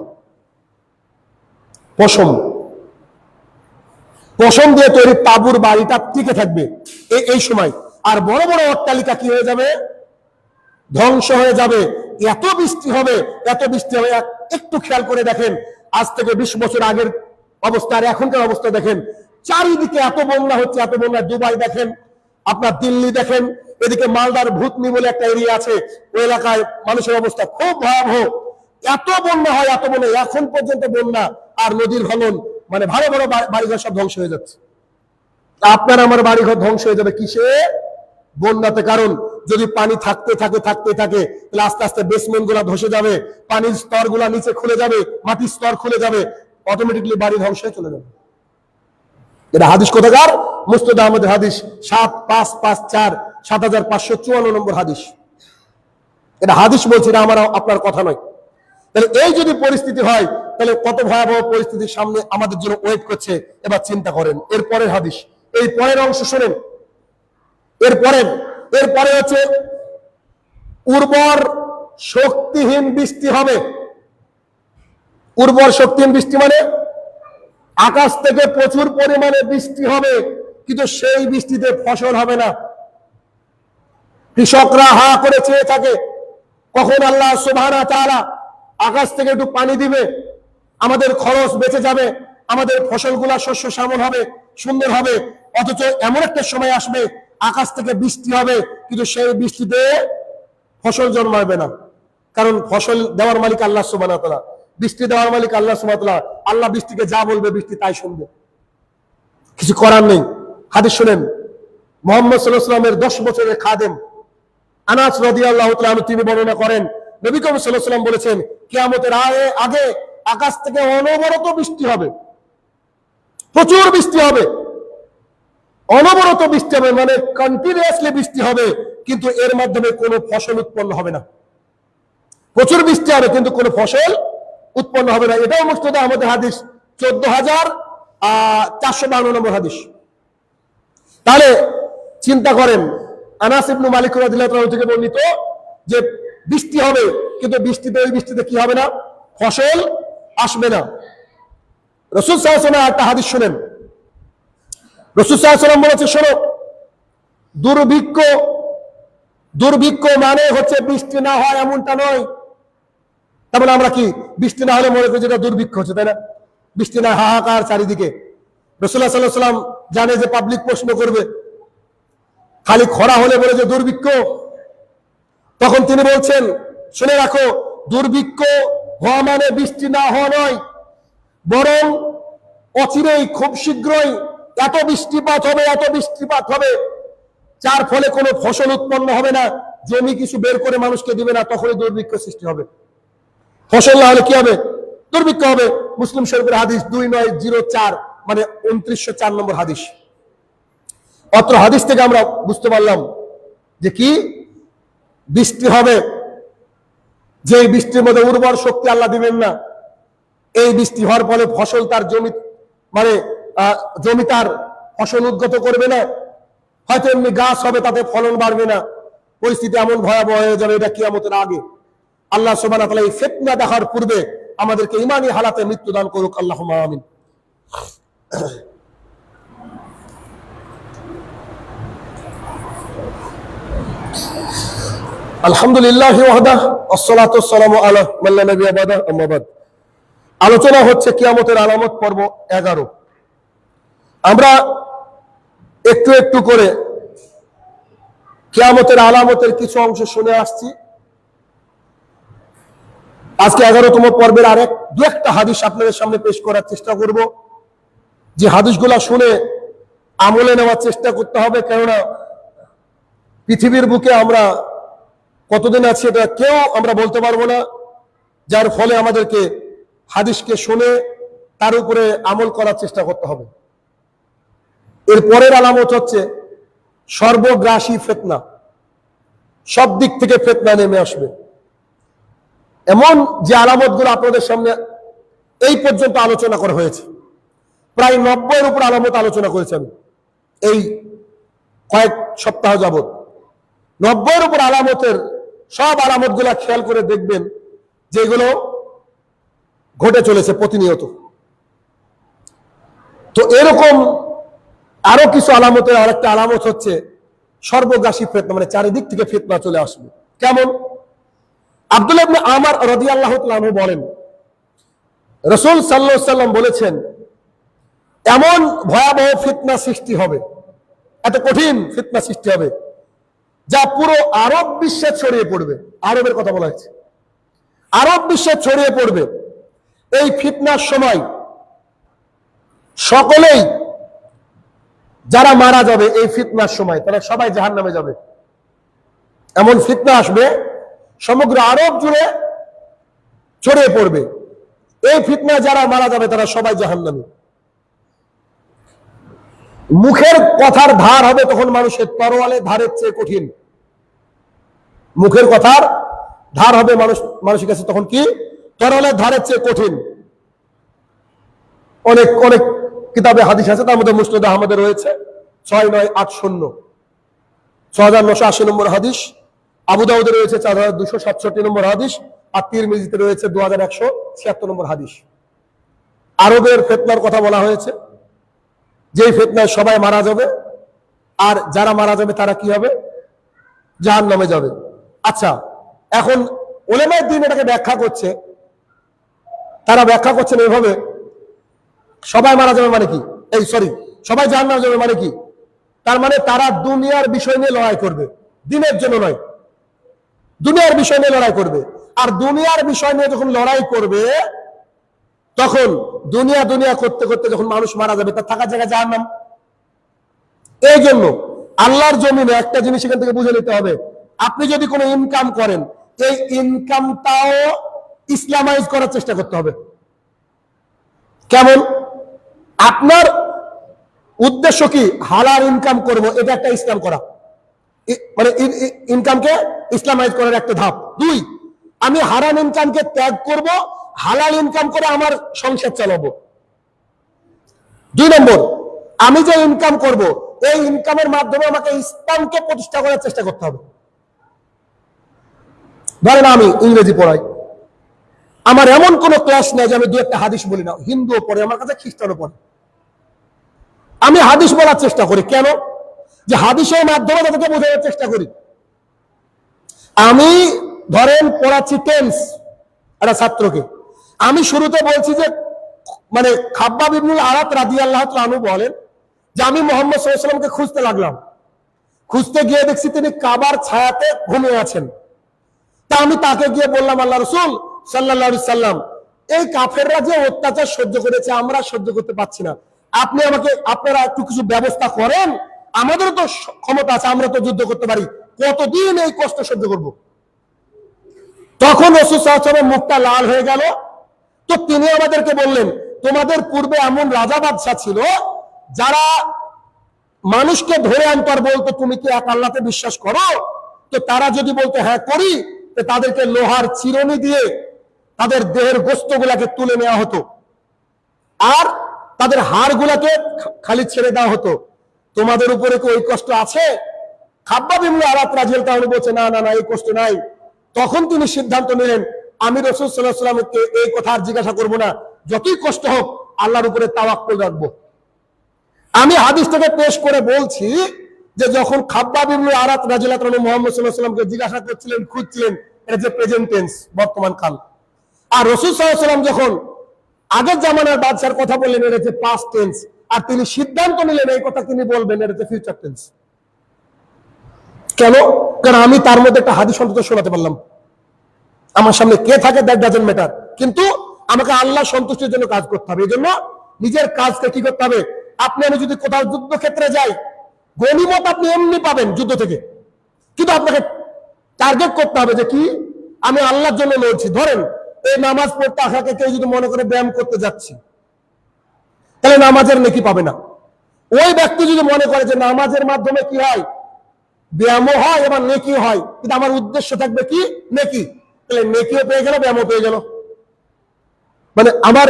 পশম দিয়ে তৈরি তাঁবুর বাড়িটা টিকে থাকবে এই সময়। আর বড় বড় অট্টালিকা কি হয়ে যাবে, ধ্বংস হয়ে যাবে। এত বৃষ্টি হবে, এত বৃষ্টি হবে, একটু খেয়াল করে দেখেন, আজ থেকে 20 বছর আগের অবস্থা আর এখনকার অবস্থা দেখেন, চারিদিকে এত বন্যা হচ্ছে, এত বন্যা। দুবাই দেখেন, আপনার দিল্লি দেখেন, এদিকে মালদার ভূতনি বলে একটা এরিয়া আছে, ওই এলাকায় মানুষের অবস্থা খুব ভয়াবহ। এত বন্যা হয়, এত বন্যা, এখন পর্যন্ত বন্যা আর নদীর ভাঙন, মানে ভালো বড় বাড়িঘর সব ধ্বংস হয়ে যাচ্ছে। আপনার আমার বাড়িঘর ধ্বংস হয়ে যাবে কিসে, বন্যাতে। কারণ যদি পানি থাকতে থাকে তাহলে আস্তে আস্তে বেসমেন্ট গুলা ধসে যাবে, পানির স্তর গুলা নিচে খুলে যাবে, মাটির স্তর খুলে যাবে, অটোমেটিকলি বাড়ি ধ্বংস হয়ে চলে যাবে। এটা হাদিস কোথাকার, মুসনাদ আহমদের হাদিস 7554 7554 নম্বর হাদিস। এটা হাদিস বলছি, এটা আমার আপনার কথা নয়। তাহলে এই যদি পরিস্থিতি হয়, তাহলে কত ভয়াবহ পরিস্থিতির সামনে আমাদের জন্য ওয়েট করছে। এবার চিন্তা করেন এর পরের হাদিস, এই পরের অংশ শোনেন। এরপরে হচ্ছে উর্বর শক্তিহীন বৃষ্টি হবে। উর্বর শক্তিহীন বৃষ্টি মানে আকাশ থেকে প্রচুর পরিমাণে বৃষ্টি হবে, কিন্তু সেই বৃষ্টিতে ফসল হবে না। কৃষকরা হা করে চেয়ে থাকে কখন আল্লাহ সুবহানাহু ওয়া তাআলা আকাশ থেকে একটু পানি দিবে, আমাদের খরচ বেঁচে যাবে, আমাদের ফসলগুলা শস্য শ্যামল হবে, সুন্দর হবে। অথচ এমন একটা সময় আসবে, আকাশ থেকে বৃষ্টি হবে, কিন্তু সেই বৃষ্টিতে ফসল জন্মাবে না। কারণ ফসল দেওয়ার মালিক আল্লাহ সুবহানাহু ওয়া তাআলা, বৃষ্টি দেওয়ার মালিক আল্লাহ সুবহানাহু ওয়া তাআলা। আল্লাহ বৃষ্টিকে যা বলবে বৃষ্টি তাই শুনবে, কিছু করার নেই। হাদিস শুনেন, মুহাম্মদ সাল্লাল্লাহু আলাইহি ওয়াসাল্লামের 10 বছরের খাদেম আনাস রাদিয়াল্লাহু তাআলা আনহু তিনি বর্ণনা করেন, নবী করিম সাল্লাল্লাহু আলাইহি ওয়াসাল্লাম বলেছেন, কিয়ামতের আগে আকাশ থেকে অনবরত বৃষ্টি হবে, প্রচুর বৃষ্টি হবে, অনবরত বৃষ্টি হবে, মানে কন্টিনিউয়াসলি বৃষ্টি হবে, কিন্তু এর মাধ্যমে কোনো ফসল উৎপন্ন হবে না। প্রচুর বৃষ্টি হবে কিন্তু কোনো ফসল উৎপন্ন হবে না। এটাও মুসনাদ আহমদের হাদিস 14452 নম্বর হাদিস। তাহলে চিন্তা করেন, আনাস ইবনে মালিক রাদিয়াল্লাহু তাআলা থেকে বর্ণিত যে বৃষ্টি হবে, কিন্তু ওই বৃষ্টিতে কি হবে না, ফসল আসবে না। রাসূল সাল্লাল্লাহু আলাইহি ওয়াসাল্লাম একটা হাদিস শুনেন, রাসূল সাল্লাল্লাহু আলাইহি ওয়াসাল্লাম বলেছে, শোনো, দুর্ভিক্ষ মানে হচ্ছে বৃষ্টি না হয় এমনটা নয়। তার মানে আমরা কি বৃষ্টি না হলে মনে করি যেটা দুর্ভিক্ষ হচ্ছে, তাই না? বৃষ্টি না, হাহাকার চারিদিকে। রাসূলুল্লাহ সাল্লাল্লাহু আলাইহি ওয়াসাল্লাম জানে যে পাবলিক প্রশ্ন করবে, খালি খরা হলে বলে যে দুর্ভিক্ষ। তখন তিনি বলছেন, শুনে রাখো, দুর্ভিক্ষ হওয়া মানে বৃষ্টি না হওয়া নয়, বরং অচিরেই খুব শীঘ্রই এত বৃষ্টিপাত হবে যার ফলে কোনো ফসল উৎপন্ন হবে না, জমি কিছু বের করে মানুষকে দিবে না, তখনই দুর্ভিক্ষ সৃষ্টি হবে। ফসল না হলে কি হবে? দুর্ভিক্ষ হবে। মুসলিম শরীফের হাদিস 2904, মানে 2904 নম্বর হাদিস। অত্র হাদিস থেকে আমরা বুঝতে পারলাম যে কি বৃষ্টি হবে, যে বৃষ্টির মধ্যে উর্বর শক্তি আল্লাহ দিবেন না। এই বৃষ্টি হওয়ার ফলে ফসল তার জমি, মানে জমি তার ফসল উদ্গত করবে না, হয়তো এমনি গাছ হবে, তাতে ফলন বাড়বে না, পরিস্থিতি এমন ভয়াবহ হয়ে যাবে। এটা কিয়ামতের আগে। আল্লাহ সুবহানাহু ওয়া তাআলা এই ফিতনা দেখার পূর্বে আমাদেরকে ঈমানি হালাতে মৃত্যু দান করুক, আল্লাহুম্মা আমিন। আলহামদুলিল্লাহ ওয়াহদাহ ওয়াসসালাতু ওয়াসসালামু আলা মান লা নাবিয়্যা বা'দাহু, আম্মা বা'দ। আলোচনা হচ্ছে কিয়ামতের আলামত পর্ব 11। আমরা একটু একটু করে কিয়ামতের আলামতের কিছু অংশ শুনে আসছি। আজকে 11তম পর্বের দু একটা হাদিস আপনাদের সামনে পেশ করার চেষ্টা করব, যে হাদিসগুলা শুনে আমলে নেওয়ার চেষ্টা করতে হবে। কেননা পৃথিবীর বুকে আমরা কতদিন আছি এটা কেউ আমরা বলতে পারবো না, যার ফলে আমাদেরকে হাদিসকে শুনে তার উপরে আমল করার চেষ্টা করতে হবে। এর পরের আলামত হচ্ছে সর্বগ্রাসী ফিতনা। সব দিক থেকে ফিতনা নেমে আসবে। এমন যে আলামতগুলো আপনাদের সামনে এই পর্যন্ত আলোচনা করা হয়েছে, প্রায় 90-এর উপর আলামত আলোচনা করেছেন এই কয়েক সপ্তাহ যাবত। 90-এর উপর আলামতের সব আলামতগুলা খেয়াল করে দেখবেন, যেগুলো ঘটে চলেছে প্রতিনিয়ত। তো এরকম আরো কিছু আলামতের আরেকটা আলামত হচ্ছে সর্বগ্রাসী ফিতনা, মানে চারিদিক থেকে ফিতনা চলে আসবে। কেমন? আব্দুল্লাহ ইবনে আমর রাদিয়াল্লাহু তাআলা আনহু বলেন, রাসূল সাল্লাল্লাহু আলাইহি ওয়াসাল্লাম বলেছেন, এমন ভয়াবহ ফিতনা সৃষ্টি হবে, এত কঠিন ফিতনা সৃষ্টি হবে, যা পুরো আরব বিশ্বে ছড়িয়ে পড়বে। আরবের কথা বলা হয়েছে, আরব বিশ্বে ছড়িয়ে পড়বে। এই ফিতনার সময় সকলেই যারা মারা যাবে এই ফিতনার সময়, তারা সবাই জাহান্নামে যাবে। এমন ফিতনা আসবে সমগ্র আরব জুড়ে ছড়িয়ে পড়বে। এই ফিতনা যারা মারা যাবে তারা সবাই জাহান্নামী। মুখের কথার ধার হবে তখন মানুষের তরোয়ালের ধারের চেয়ে কঠিন। মুখের কথার ধার হবে মানুষের কাছে তখন কি? তরোয়ালের ধারের চেয়ে কঠিন। অনেক অনেক কিতাবে হাদিস আছে, তার মধ্যে মুসনাদ আহমদে রয়েছে 6980, 6980 নম্বর হাদিস। আবু দাউদে রয়েছে 4267 নম্বর হাদিস, আর তিরমিজিতে রয়েছে 2176 নম্বর হাদিস। আরবের ফিতনার কথা বলা হয়েছে, যেই ফিতনায় সবাই মারা যাবে, আর যারা মারা যাবে তারা কি হবে? জাহান্নামে যাবে। আচ্ছা, এখন উলামায়ে দ্বীন এটাকে ব্যাখ্যা করছে। তারা ব্যাখ্যা করছেন এইভাবে, সবাই মারা যাবে মানে কি? সবাই জাহান্নামে যাবে মানে কি? তার মানে তারা দুনিয়ার বিষয় নিয়ে লড়াই করবে, দিনের জন্য নয়। দুনিয়ার বিষয় নিয়ে লড়াই করবে। আর দুনিয়ার বিষয় নিয়ে যখন লড়াই করবে, তখন দুনিয়া দুনিয়া করতে করতে যখন মানুষ মারা যাবে, তার থাকার জায়গা জাহান্নাম। এই জন্য আল্লাহর জমিনে একটা জিনিস এখান থেকে বুঝে নিতে হবে, আপনি যদি কোনো ইনকাম করেন, এই ইনকামটাও ইসলামাইজ করার চেষ্টা করতে হবে। কেমন? আপনার উদ্দেশ্য কি? হালাল ইনকাম করব, এটা একটা ইসলাম করা, মানে ইনকামকে ইসলামাইজ করার একটা ধাপ। 2, আমি হারাম ইনকামকে ত্যাগ করব, হালাল ইনকাম করে আমার সংসার চালাবো। 2 নম্বর, আমি যে ইনকাম করব, এই ইনকামের মাধ্যমে আমাকে ইসলামকে প্রতিষ্ঠা করার চেষ্টা করতে হবে। ধরেন আমি ইংরেজি পড়াই, আমার এমন কোন ক্লাস নেই যে আমি 2-1টা হাদিস বলি না। হিন্দুও পড়ে আমার কাছে, খ্রিস্টানও পড়ে, আমি হাদিস বলার চেষ্টা করি। কেন? যে হাদিসের মাধ্যমে তাদেরকে বোঝানোর চেষ্টা করি। আমি ধরেন পড়াচ্ছি টেন্স, একটা ছাত্রকে। আমি শুরুতে বলছি যে মানে খাব্বাব ইবনুল আরাত রাদিয়াল্লাহু তাআলা আনহু বলেন যে আমি মুহাম্মদ সাল্লাল্লাহু আলাইহি ওয়াসাল্লামকে খুঁজতে লাগলাম। খুঁজতে গিয়ে দেখছি তিনি কাবার ছায়াতে ঘুমিয়ে আছেন। তা আমি তাকে গিয়ে বললাম, আল্লাহ রাসূল সাল্লাল্লাহু আলাইহি সাল্লাম, এই কাফেররা যে অত্যাচার সহ্য করেছে আমরা সহ্য করতে পারছি না, আপনি আপনারা একটু কিছু ব্যবস্থা করেন, আমাদেরও তো ক্ষমতা আছে, আমরা তো যুদ্ধ করতে পারি, কতদিন এই কষ্ট সহ্য করব। তখন রাসূল সাল্লাল্লাহু আলাইহি ওয়াসাল্লামের মুখটা লাল হয়ে গেল। তো তিনি আমাদেরকে বললেন, তোমাদের পূর্বে এমন রাজা বাদশা ছিল যারা মানুষকে ধরে আনতে আর বলতো তুমি কি এক আল্লাহতে বিশ্বাস করো, তো তারা যদি বলতো হ্যাঁ করি, তো তাদেরকে লোহার চিরুনি দিয়ে তাদের দেহের গোশতগুলাকে তুলে নেওয়া হতো আর তাদের হাড়গুলাকে খালি ছেড়ে দেওয়া হতো। তোমাদের উপরে কি ওই কষ্ট আছে? খাব্বাব ইবনে আরাত রাদিয়াল্লাহু আনহু বলছে, না না না, এই কষ্ট নাই। তখন তিনি সিদ্ধান্ত নিলেন, আমি রাসূল সাল্লাল্লাহু আলাইহি ওয়াসাল্লামকে এই কথা আর জিজ্ঞাসা করব না, যতই কষ্ট হোক আল্লাহর উপরে তাওয়াক্কুল রাখবো। আমি হাদিসটাকে পেশ করে বলছি যে যখন খাব্বাব ইবনে আরাত রাদিয়াল্লাহু আনহু মুহাম্মদ সাল্লাল্লাহু আলাইহি ওয়াসাল্লামকে জিজ্ঞাসা করছিলেন, খুঁজছিলেন, এটা যে প্রেজেন্ট টেন্স, বর্তমান কাল। আর রাসূল সাল্লাল্লাহু আলাইহি ওয়াসাল্লাম যখন আগের জামানার বাদশার কথা বললেন, এটা যে পাস্ট টেন্স। আর তিনি সিদ্ধান্ত নিলেন এই কথা তিনি বলবেন, এটা যে ফিউচার টেন্স। কেন? কারণ আমি তার মধ্যে একটা হাদিস অন্তত শোনাতে পারলাম। আমার সামনে কে থাকে দ্যাট ডাজন্ট ম্যাটার, কিন্তু আমাকে আল্লাহ সন্তুষ্টির জন্য কাজ করতে হবে। এই জন্য নিজের কাজকে কি করতে হবে? আপনি আমি যদি কোথাও যুদ্ধক্ষেত্রে যাই, গনিমত আপনি এমনি পাবেন যুদ্ধ থেকে, কিন্তু আপনাকে টার্গেট করতে হবে যে কি আমি আল্লাহর জন্য লড়ছি। ধরেন এই নামাজ পড়তে আসাকে কেউ যদি মনে করে ব্যায়াম করতে যাচ্ছি, তাহলে নামাজের নেকি পাবে না। ওই ব্যক্তি যদি মনে করে যে নামাজের মাধ্যমে কি হয়, ব্যায়ামও হয় এবং নেকি হয়, কিন্তু আমার উদ্দেশ্য থাকবে কি নেকি, তাহলে নেকিও পেয়ে গেল, ব্যায়ামও পেয়ে গেল। মানে আমার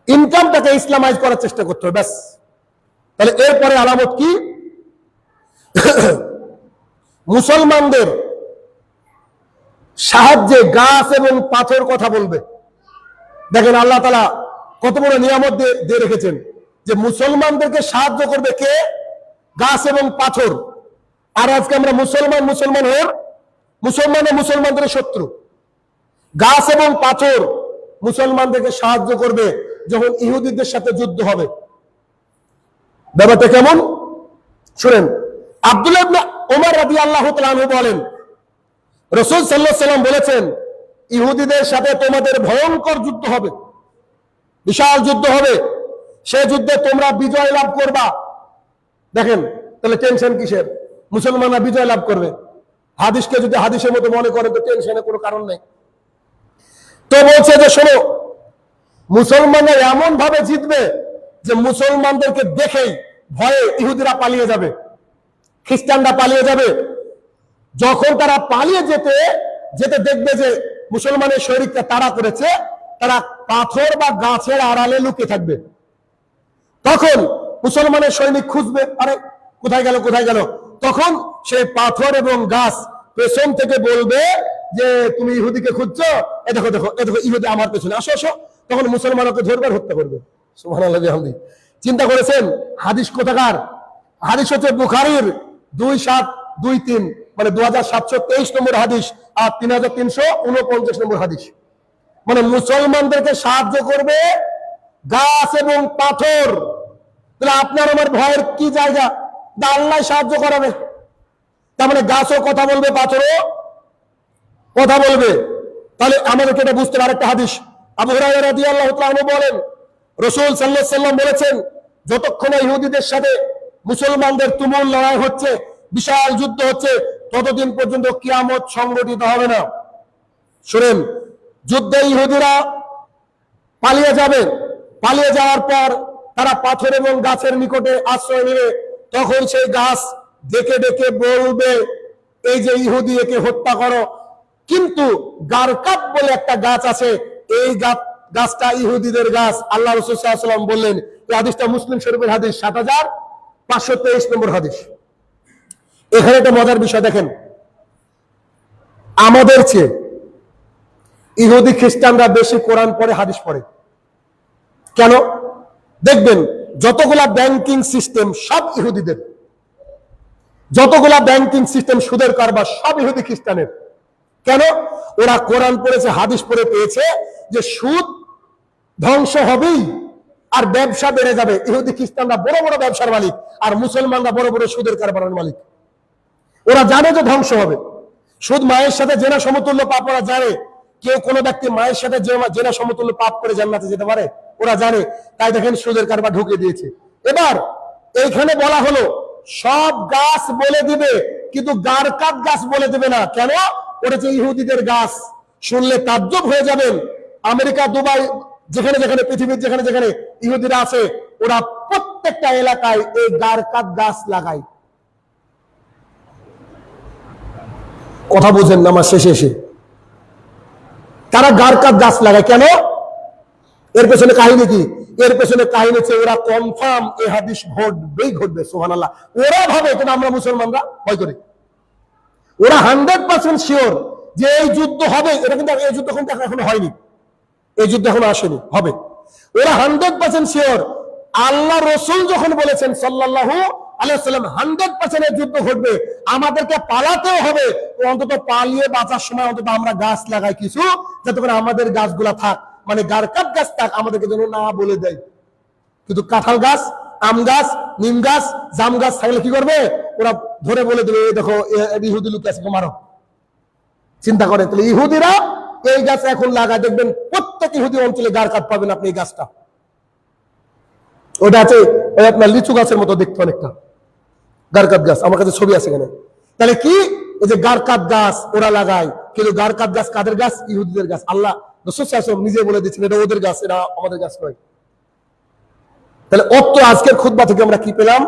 ইনকামটাকে ইসলামাইজ করার চেষ্টা করতে হবে, ব্যাস। তাহলে এরপরে আলামত কি? মুসলমানদের সাহায্যে গাছ এবং পাথর কথা বলবে। দেখেন আল্লাহ তাআলা কত বড় নিয়ামত দিয়ে রেখেছেন যে মুসলমানদেরকে সাহায্য করবে কে? গাছ এবং পাথর। আর আজকে আমরা মুসলমান হয়ে মুসলমানদের শত্রু। গাছ এবং পাথর মুসলমানদেরকে সাহায্য করবে যখন ইহুদিদের সাথে যুদ্ধ হবে। ব্যাপারটা কেমন শুনেন। আব্দুল্লাহ ইবনে ওমর রাদিয়াল্লাহু তাআলা আনহু বলেন, রাসূল সাল্লাল্লাহু আলাইহি ওয়াসাল্লাম বলেছেন, ইহুদিদের সাথে তোমাদের ভয়ঙ্কর যুদ্ধ হবে, বিশাল যুদ্ধ হবে, সে যুদ্ধে তোমরা বিজয় লাভ করবা। দেখেন তাহলে টেনশন কিসের? মুসলমানরা বিজয় লাভ করবে। হাদিসকে যদি হাদিসের মতো মনে করেন তো টেনশনের কোনো কারণ নেই। তো বলছে যে শোনো, মুসলমানরা এমন ভাবে জিতবে যে মুসলমানদেরকে দেখেই ভয়ে ইহুদিরা পালিয়ে যাবে, খ্রিস্টানরা পালিয়ে যাবে। যখন তারা পালিয়ে যেতে যেতে দেখবে যে মুসলমানের শরীরটা তাড়া করেছে, তারা পাথর বা গাছের আড়ালে লুকিয়ে থাকবে। তখন মুসলমানের সৈনিক খুঁজবে, আরে কোথায় গেল কোথায় গেল। তখন সেই পাথর এবং গাছ পেছন থেকে বলবে যে তুমি ইহুদিকে খুঁজছো, এ দেখো দেখো এ দেখো ইহুদি আমার পেছনে, আসো আসো। তখন মুসলমানকে ধরবে আর হত্যা করবে। সুবহানাল্লাহ বিহামদিহি। চিন্তা করেছেন হাদিস কোথাকার? হাদিস হচ্ছে বুখারীর 2723, মানে 2723 নম্বর হাদিস আর 3349 নম্বর হাদিস। মানে মুসলমানদেরকে সাহায্য করবে গাছ এবং পাথর। তাহলে আপনার আমার ভয়ের কি জায়গা? আল্লাহ সাহায্য করাবে। তার মানে গাছও কথা বলবে, পাথরও কথা বলবে। তাহলে আমাদেরকে এটা বুঝতে হবে। আরেকটা হাদিস, আবু হুরায়রা রাদিয়াল্লাহু তাআলা আনহু বলেন, রাসূল সাল্লাল্লাহু আলাইহি ওয়াসাল্লাম বলেছেন, যতক্ষণ ইহুদিদের সাথে মুসলমানদের তুমুল লড়াই হচ্ছে, বিশাল যুদ্ধ হচ্ছে, ততদিন পর্যন্ত কিয়ামত সংঘটিত হবে না। শুনেন, যুদ্ধে ইহুদিরা পালিয়ে যাবে, পালিয়ে যাওয়ার পর তারা পাথর এবং গাছের নিকটে আশ্রয় নেবে। তখন সেই গাছ ডেকে ডেকে বলবে, এই যে ইহুদি, একে হত্যা করো। কিন্তু গারকাব বলে একটা গাছ আছে, এই গাছটা ইহুদিদের গাছ। আল্লাহ রাসূল সাল্লাল্লাহু আলাইহি ওয়াসাল্লাম বললেন, এই হাদিসটা মুসলিম শরীফের হাদিস 7523 নম্বর হাদিস। এখানে একটা মজার বিষয় দেখেন, আমাদের চেয়ে ইহুদি খ্রিস্টানরা বেশি কোরআন পড়ে, হাদিস পড়ে। কেন? দেখবেন যতগুলা ব্যাংকিং সিস্টেম সব ইহুদিদের, যতগুলা ব্যাংকিং সিস্টেম সুদের কারবার সব ইহুদি খ্রিস্টানের। কেন? ওরা কোরআন পড়েছে, হাদিস পড়ে পেয়েছে যে সুদ ধ্বংস হবেই আর ব্যবসা বেড়ে যাবে। ইহুদি খ্রিস্টানরা বড় বড় ব্যবসার মালিক আর মুসলমানরা বড় বড় সুদের কারবারের মালিক। ওরা জানে যে ধ্বংস হবে। সুদ মায়ের সাথে জেনা সমতুল্য পাপ। ওরা জানে কেউ কোনো ব্যক্তি মায়ের সাথে জেনা সমতুল্য পাপ করে জান্নাতে যেতে পারে, ওরা জানে। তাই দেখেন সুদের কারবার ঢুকে দিয়েছে। এবার এইখানে বলা হলো সব গাছ বলে দিবে, কিন্তু গারকাত গাছ বলে দেবে না। কেন? ওটা যে ইহুদিদের গাছ। শুনলে তাজ্জব হয়ে যাবেন। আমেরিকা, দুবাই, যেখানে যেখানে পৃথিবীর যেখানে যেখানে ইহুদিরা আছে, ওরা প্রত্যেকটা এলাকায় এই গারকাত গাছ লাগায়। কথা বুঝেন না আমার শেষে এসে? তারা গারকাত গাছ লাগায় কেন? এর পেছনে কাহিনী কি? এর পেছনে কাহিনী হচ্ছে ওরা কনফার্ম এই হাদিস ঘটবে। সুবহানাল্লাহ। ওরা ভাবে, কিন্তু আমরা মুসলমানরা ভয় করি। ওরা 100% শিওর যে এই যুদ্ধ হবে। এটা কিন্তু এই যুদ্ধ কিন্তু এখনো হয়নি, এই যুদ্ধ এখনো আসেনি, হবে। ওরা 100% শিওর। আল্লাহ রসুল যখন বলেছেন সাল্লাল্লাহু আলাইহি ওয়াসাল্লাম 100% এর যুদ্ধ ঘটবে, আমাদেরকে পালাতেও হবে। অন্তত পালিয়ে বাঁচার সময় অন্তত আমরা গাছ লাগাই কিছু, যাতে করে আমাদের গাছগুলা থাক, মানে গারকাত গাছ থাক, আমাদেরকে যেন না বলে দেয়। কিন্তু কাঁঠাল গাছ, আম গাছ, নিম গাছ, জাম গাছ থাকলে কি করবে? ওরা ধরে বলে দেবে, দেখো ইহুদি লোক আছে, মারো। চিন্তা করেন তাহলে, ইহুদিরা এই গাছ এখন লাগায়, দেখবেন প্রত্যেক ইহুদি অঞ্চলে গারকাত পাবেন আপনি এই গাছটা। ওটা আছে আপনার লিচু গাছের মতো দেখতে অনেকটা, গারকাত গাছ। আমার কাছে ছবি আছে এখানে। তাহলে কি? এই যে গারকাত গাছ ওরা লাগায়, কিন্তু গারকাত গাছ কাদের গাছ? ইহুদিদের গাছ। আল্লাহ রাসূল সাল্লাল্লাহু আলাইহি ওয়াসাল্লাম নিজে বলে দিচ্ছেন এটা ওদের গাছ, এটা আমাদের গাছ নয়। তাহলে অত আজকের খুতবা থেকে আমরা কি পেলাম?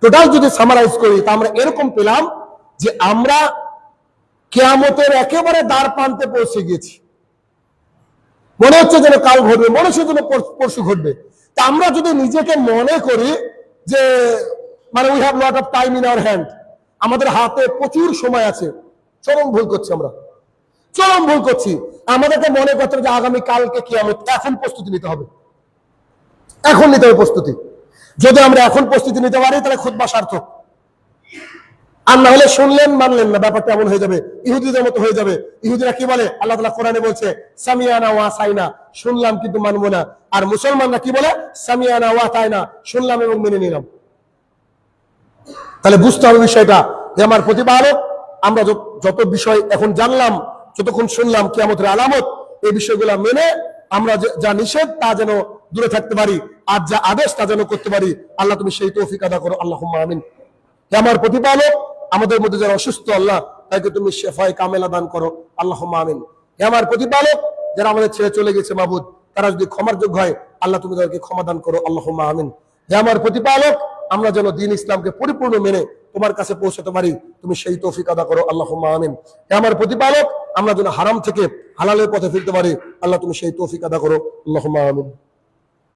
টোটাল যদি সামারাইজ করি তা আমরা এরকম পেলাম যে আমরা কিয়ামতের একেবারে দ্বার প্রান্তে পৌঁছে গিয়েছি। মনে হচ্ছে যেন কাল ঘটবে, মনে হচ্ছে যেন পরশু ঘটবে। তা আমরা যদি নিজেকে মনে করি যে মানে we have lot of time in our hand, আমাদের হাতে প্রচুর সময় আছে, চরম ভুল করছি আমরা, চরম ভুল করছি। আমাদেরকে মনে করতে হবে যে আগামী কালকে কিয়ামত, এখন প্রস্তুতি নিতে হবে, এখন নিতে হবে প্রস্তুতি। যদি আমরা এখন প্রস্তুতি নিতে পারি তাহলে খুতবা সার্থক। আর না হলে শুনলেন মানলেন না, ব্যাপারটা এমন হয়ে যাবে, ইহুদিদের মতো হয়ে যাবে। ইহুদিরা কি বলে? আল্লাহ তাআলা কোরআনে বলছে সামিয়ানা ওয়া আসাইনা, শুনলাম কিন্তু মানবো না। আর মুসলমানরা কি বলে? সামিয়ানা ওয়া আতাইনা, শুনলাম এবং মেনে নিলাম। তাহলে বুঝতে হবে বিষয়টা যে আমার প্রতিপালক, আমরা যত বিষয় এখন জানলাম, যতক্ষণ শুনলাম কিয়ামতের আলামত, এই বিষয়গুলো মেনে আমরা যা নিষেধ তা যেন দূরে থাকতে পারি, আর যা আদেশ তা যেন করতে পারি। আল্লাহ তুমি সেই তৌফিক আদা করো, আল্লাহুম্মা আমিন। হে আমার প্রতিপালক, আমাদের মধ্যে যারা অসুস্থ আল্লাহ তাকে তুমি শেফায়ে কামেলা দান করো, আল্লাহুম্মা আমিন। হে আমার প্রতিপালক, যারা আমাদের ছেড়ে চলে গেছে মাবুদ, তারা যদি ক্ষমার যোগ্য হয় আল্লাহ তুমি তাদেরকে ক্ষমা দান করো, আল্লাহুম্মা আমিন। হে আমার প্রতিপালক, আমরা যেন দ্বীন ইসলামকে পরিপূর্ণ মেনে তোমার কাছে পৌঁছাতে পারি, তুমি সেই তৌফিক আদা করো, আল্লাহুম্মা আমিন। হে আমার প্রতিপালক, আমরা যেন হারাম থেকে হালালের পথে ফিরতে পারি, আল্লাহ তুমি সেই তৌফিক আদা করো, আল্লাহুম্মা আমিন।